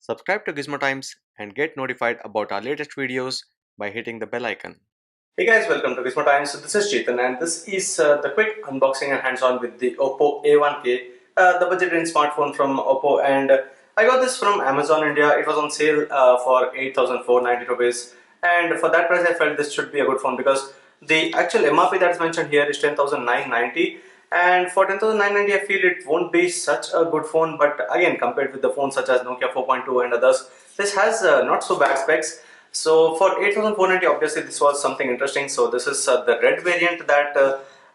Subscribe to Gizmo Times and get notified about our latest videos by hitting the bell icon. Hey guys, welcome to Gizmo Times. So this is Chetan and this is the quick unboxing and hands-on with the Oppo A1K, the budget range smartphone from Oppo, and I got this from Amazon India. It was on sale for 8,490 rupees, and for that price I felt this should be a good phone because the actual MRP that is mentioned here is 10,990, and for 10,990 I feel it won't be such a good phone, but again compared with the phones such as Nokia 4.2 and others, this has not so bad specs. So for 8490 obviously this was something interesting. So this is the red variant that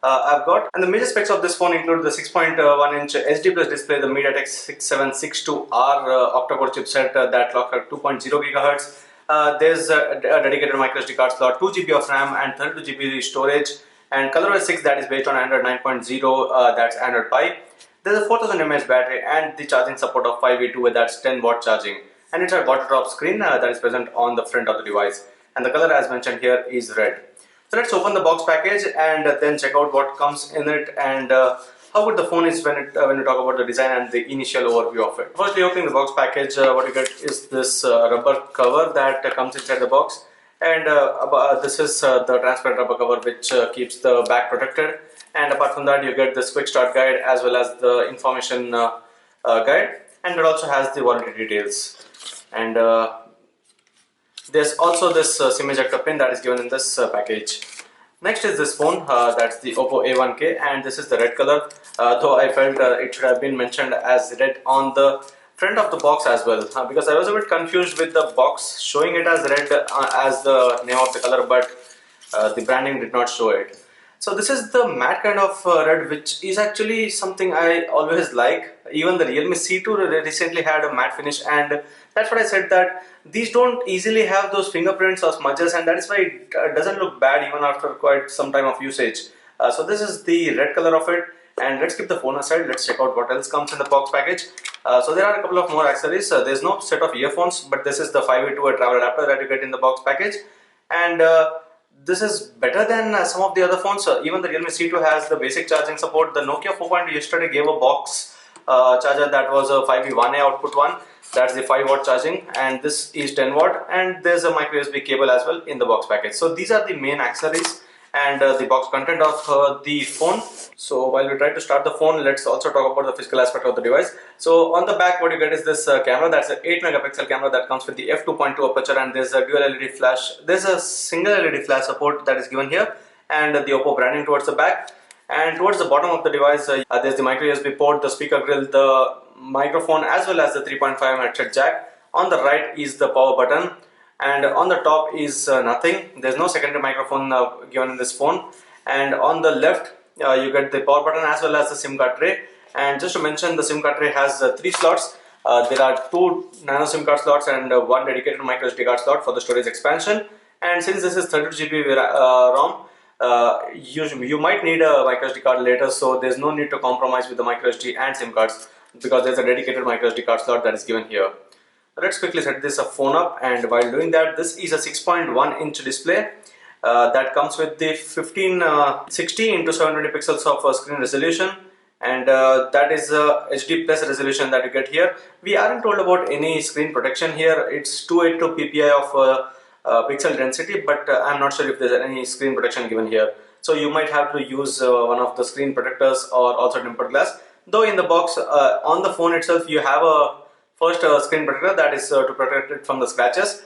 I've got, and the major specs of this phone include the 6.1 inch HD plus display, the MediaTek 6762R octa-core chipset that clock at 2.0 GHz. There's a dedicated micro SD card slot, 2 GB of RAM and 32 GB storage, and ColorOS 6 that is based on Android 9.0, that's Android Pie. There's a 4000 mAh battery and the charging support of 5V2, that's 10 watt charging, and it's a water drop screen that is present on the front of the device, and the color as mentioned here is red. So let's open the box package and then check out what comes in it and how good the phone is when you talk about the design and the initial overview of it. Firstly, opening the box package, what you get is this rubber cover that comes inside the box, and this is the transparent rubber cover which keeps the back protected, and apart from that you get this quick start guide as well as the information guide, and it also has the warranty details. And there's also this SIM ejector pin that is given in this package. Next is this phone, that's the Oppo A1K, and this is the red color, though I felt it should have been mentioned as red on the front of the box as well, because I was a bit confused with the box showing it as red as the name of the color, but the branding did not show it. So this is the matte kind of red, which is actually something I always like. Even the Realme C2 recently had a matte finish, and that's what I said, that these don't easily have those fingerprints or smudges, and that is why it doesn't look bad even after quite some time of usage. So this is the red color of it, and let's keep the phone aside. Let's check out what else comes in the box package. So there are a couple of more accessories. There's no set of earphones, but this is the 5V2 travel adapter that you get in the box package, and this is better than some of the other phones. Even the Realme C2 has the basic charging support. The Nokia 4.2 yesterday gave a box charger that was a 5V1A output one. That's the 5 watt charging, and this is 10 watt, and there's a micro USB cable as well in the box package. So these are the main accessories and the box content of the phone. So while we try to start the phone, let's also talk about the physical aspect of the device. So on the back what you get is this camera. That's an 8 megapixel camera that comes with the f2.2 aperture, and there's a dual LED flash. There's a single LED flash support that is given here, and the Oppo branding towards the back. And towards the bottom of the device there's the micro USB port, the speaker grill, the microphone, as well as the 3.5 headset jack. On the right is the power button, and on the top is nothing. There's no secondary microphone given in this phone. And on the left you get the power button as well as the SIM card tray. And just to mention, the SIM card tray has 3 slots. There are 2 nano SIM card slots and 1 dedicated micro SD card slot for the storage expansion. And since this is 32 GB ROM, you might need a micro SD card later, so there's no need to compromise with the micro SD and SIM cards because there's a dedicated micro SD card slot that is given here. Let's quickly set this phone up, and while doing that, this is a 6.1 inch display that comes with the 1560 into 720 pixels of screen resolution, and that is HD plus resolution that you get here. We aren't told about any screen protection here. It's 282 ppi of pixel density, but I'm not sure if there's any screen protection given here. So you might have to use one of the screen protectors or also tempered glass. Though in the box on the phone itself you have a first screen protector that is to protect it from the scratches.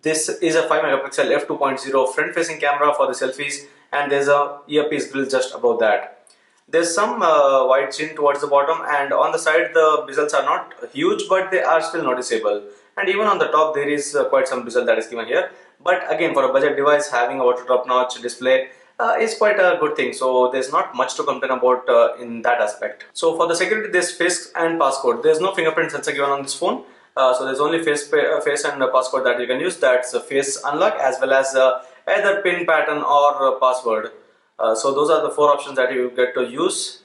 This is a 5 megapixel f2.0 front facing camera for the selfies, and there's a earpiece grill just above that. There's some wide chin towards the bottom, and on the side the bezels are not huge, but they are still noticeable. And even on the top there is quite some bezel that is given here. But again, for a budget device, having a water drop notch display is quite a good thing. So there's not much to complain about in that aspect. So for the security, there's face and passcode. There's no fingerprint sensor given on this phone. So there's only face and passcode that you can use. That's a face unlock as well as either pin pattern or password. So those are the 4 options that you get to use.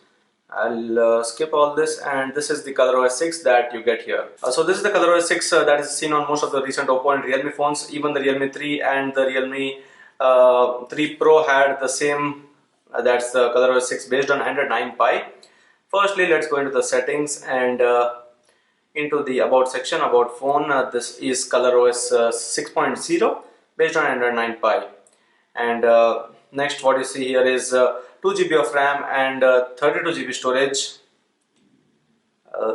I'll skip all this, and this is the ColorOS 6 that you get here. So this is the ColorOS 6 that is seen on most of the recent Oppo and Realme phones. Even the Realme 3 and the Realme 3 Pro had the same, that's the ColorOS 6 based on Android 9 Pie. Firstly, let's go into the settings, and into the about section, about phone. This is ColorOS 6.0 based on Android 9 Pie. And next what you see here is 2 GB of RAM and 32 GB storage.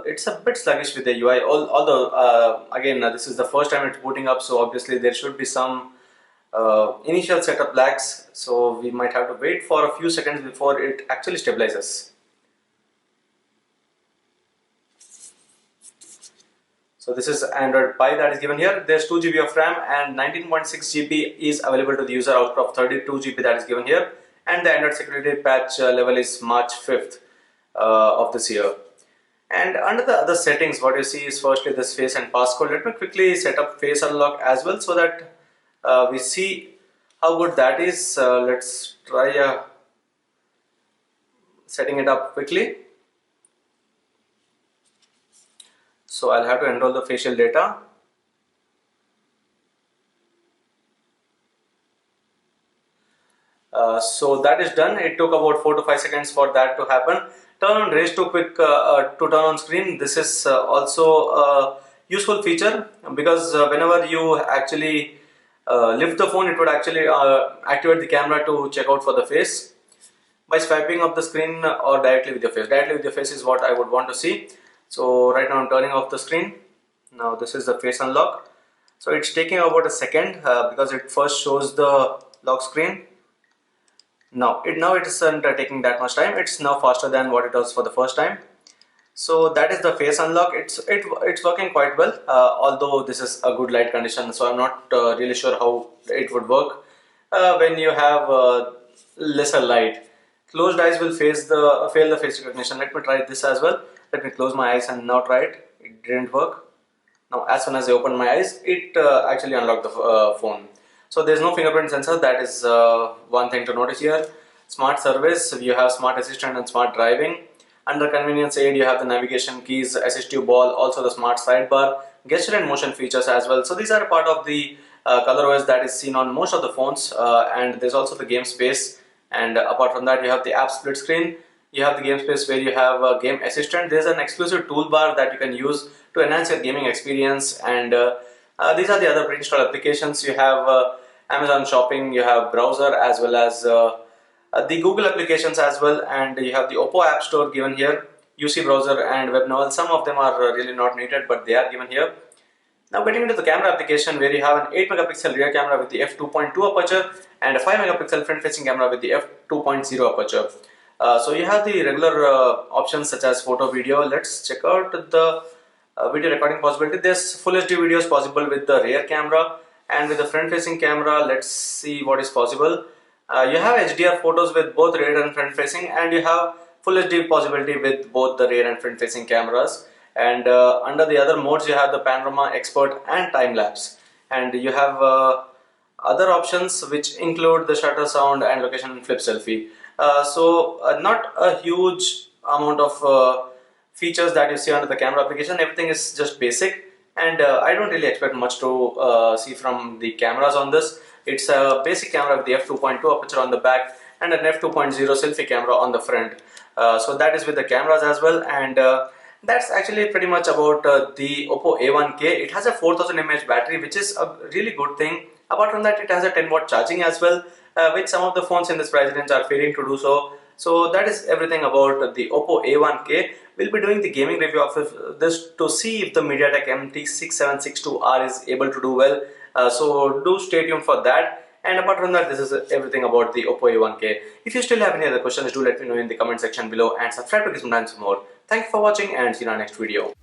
It's a bit sluggish with the UI, although again this is the first time it's booting up, so obviously there should be some initial setup lags, so we might have to wait for a few seconds before it actually stabilizes. So this is Android Pie that is given here. There's 2 GB of RAM and 19.6 GB is available to the user out of 32 GB that is given here. And the Android security patch level is March 5th of this year. And under the other settings, what you see is firstly this face and passcode. Let me quickly set up face unlock as well so that we see how good that is. Let's try setting it up quickly. So I'll have to enroll the facial data. So that is done. It took about 4 to 5 seconds for that to happen. Turn on raise to quick to turn on screen. This is also a useful feature because whenever you actually lift the phone, it would actually activate the camera to check out for the face by swiping up the screen or directly with your face. Directly with your face is what I would want to see. So right now I'm turning off the screen. Now this is the face unlock. So it's taking about a second because it first shows the lock screen. Now it isn't taking that much time. It's now faster than what it was for the first time. So that is the face unlock. It's working quite well. Although this is a good light condition, so I'm not really sure how it would work when you have lesser light. Closed eyes will fail the face recognition. Let me try this as well. Let me close my eyes and now try it. It didn't work. Now as soon as I open my eyes, it actually unlocked the phone. So there's no fingerprint sensor. That is one thing to notice here. Smart service, you have smart assistant and smart driving. Under convenience aid, you have the navigation keys, assistive ball, also the smart sidebar, gesture and motion features as well. So these are a part of the ColorOS that is seen on most of the phones, and there's also the game space. And apart from that, you have the app split screen. You have the game space where you have a game assistant. There's an exclusive toolbar that you can use to enhance your gaming experience. And these are the other pre-installed applications. You have Amazon Shopping, you have browser as well as the Google applications as well. And you have the Oppo App Store given here, UC browser and WebNovel. Some of them are really not needed, but they are given here. Now getting into the camera application, where you have an 8 megapixel rear camera with the f2.2 aperture and a 5 megapixel front facing camera with the f2.0 aperture. So you have the regular options such as photo, video. Let's check out the video recording possibility. There's full HD videos possible with the rear camera, and with the front facing camera, let's see what is possible. You have HDR photos with both rear and front facing, and you have full HD possibility with both the rear and front facing cameras. And under the other modes, you have the panorama, expert and time lapse, and you have other options which include the shutter sound and location flip selfie. Not a huge amount of features that you see under the camera application. Everything is just basic, and I don't really expect much to see from the cameras on this. It's a basic camera with the f2.2 aperture on the back and an f2.0 selfie camera on the front. So that is with the cameras as well, and that's actually pretty much about the Oppo A1K. It has a 4000 mAh battery, which is a really good thing. Apart from that, it has a 10-watt charging as well, which some of the phones in this price range are failing to do so. So that is everything about the Oppo A1K. We'll be doing the gaming review of this to see if the MediaTek MT6762R is able to do well. So do stay tuned for that. And apart from that, this is everything about the Oppo A1K. If you still have any other questions, do let me know in the comment section below and subscribe to Gizmo for more. Thank you for watching and see you in our next video.